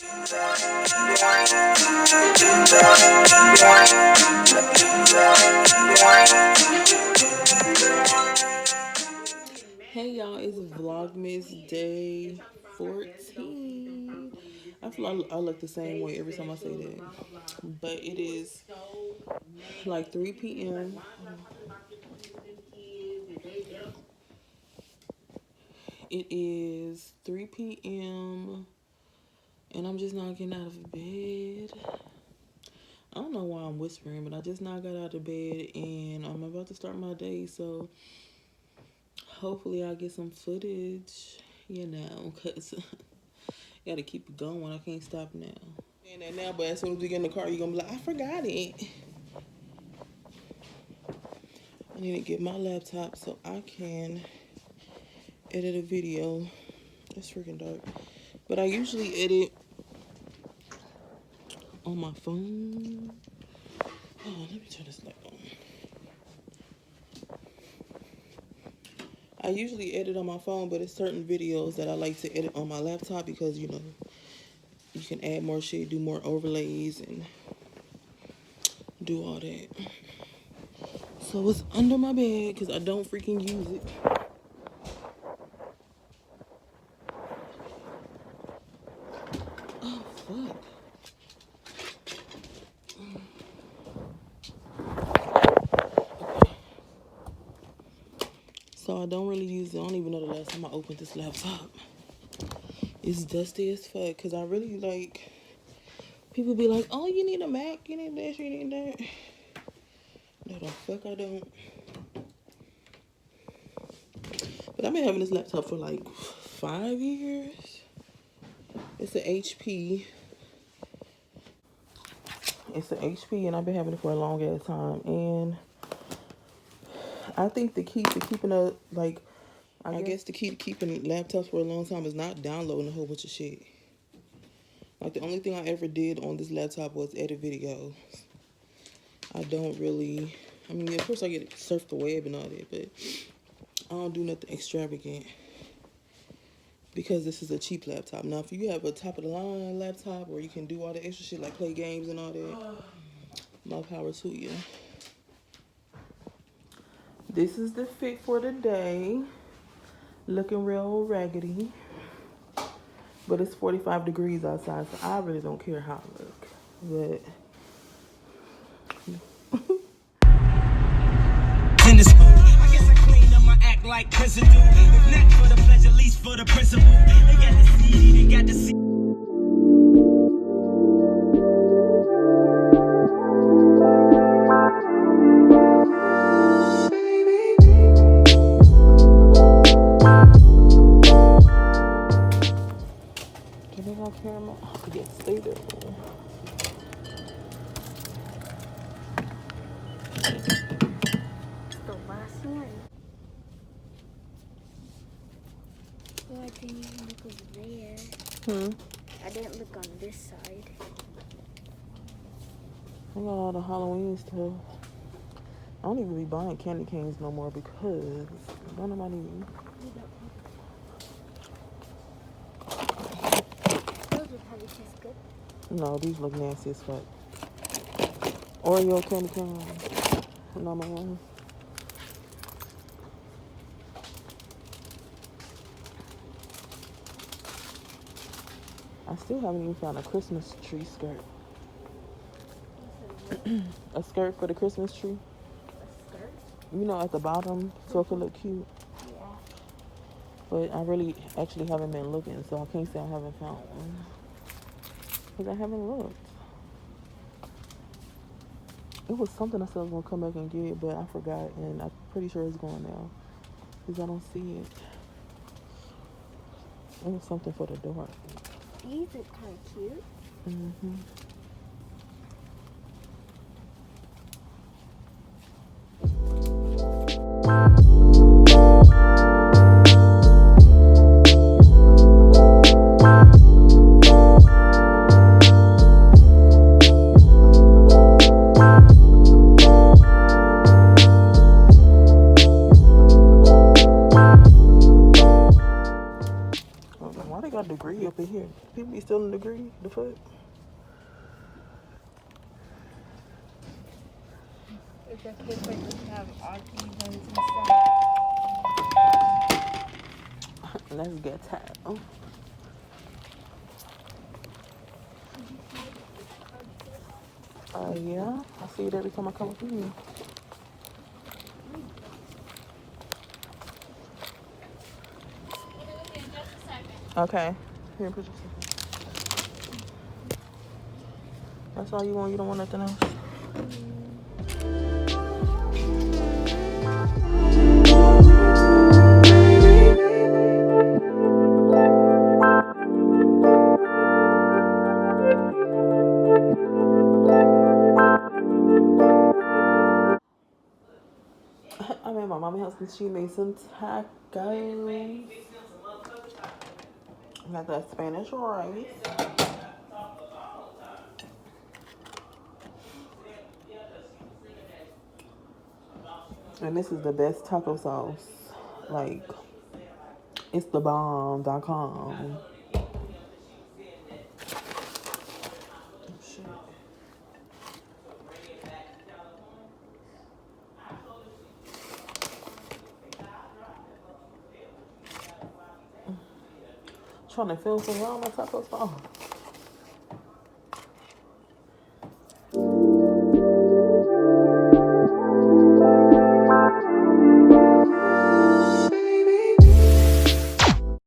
Hey y'all, it's Vlogmas day 14. I feel like I look the same way every time I say that. But it is like 3 p.m. It is 3 p.m. and I'm just not getting out of bed. I don't know why I'm whispering, but I just now got out of bed and I'm about to start my day, so hopefully I'll get some footage, because gotta keep it going. I can't stop now. Saying that now, but as soon as we get in the car, you're gonna be like, I forgot it. I need to get my laptop so I can edit a video. It's freaking dark. But I usually edit on my phone. Oh, let me turn this light on. I usually edit on my phone, but it's certain videos that I like to edit on my laptop because, you can add more shit, do more overlays, and do all that. So it's under my bed because I don't freaking use it. Oh, fuck. So I don't really use it. I don't even know the last time I opened this laptop. It's dusty as fuck because I really like... People be like, oh, you need a Mac, you need this, you need that. No, the fuck I don't. But I've been having this laptop for like 5 years. It's an HP. It's an HP and I've been having it for a long ass time. And I think the key to keeping a, like, I guess the key to keeping laptops for a long time is not downloading a whole bunch of shit. Like, the only thing I ever did on this laptop was edit videos. I don't really, I mean, of course I get surf the web and all that, but I don't do nothing extravagant because this is a cheap laptop. Now, if you have a top-of-the-line laptop where you can do all the extra shit like play games and all that, more power to you. This is the fit for the day. Looking real raggedy. But it's 45 degrees outside, so I really don't care how I look. But in the school, I guess I cleaned up my act like prison do. If not for the pleasure, at least for the principle. They got to see, they got to see. camera. Yes, stay there. The last one. Well, I didn't even look over there. I didn't look on this side. I got all the Halloween stuff. I don't even be buying candy canes no more because none of my need. Those would probably taste good. No, these look nasty as fuck. Oreo candy cane. No, man. I still haven't even found a Christmas tree skirt. A skirt for the Christmas tree. A skirt? You know, at the bottom, so it could look cute. Yeah. But I really actually haven't been looking, so I can't say I haven't found one. Because I haven't looked. It was something I said I was going to come back and get, but I forgot, and I'm pretty sure it's gone now. Because I don't see it. It was something for the dark. These are kind of cute. Mm-hmm. Why they got a degree up in here? People be still feeling the foot? It's a good place to have arcades and stuff. Let's get that. Yeah, I see it every time I come up here. Okay. Here, put your stuff. That's all you want? You don't want nothing else? I made my mama house and she made some tacos. Got that Spanish rice. And this is the best taco sauce. Like, it's the bomb.com. Shit. Trying to feel some wrong my taco sauce.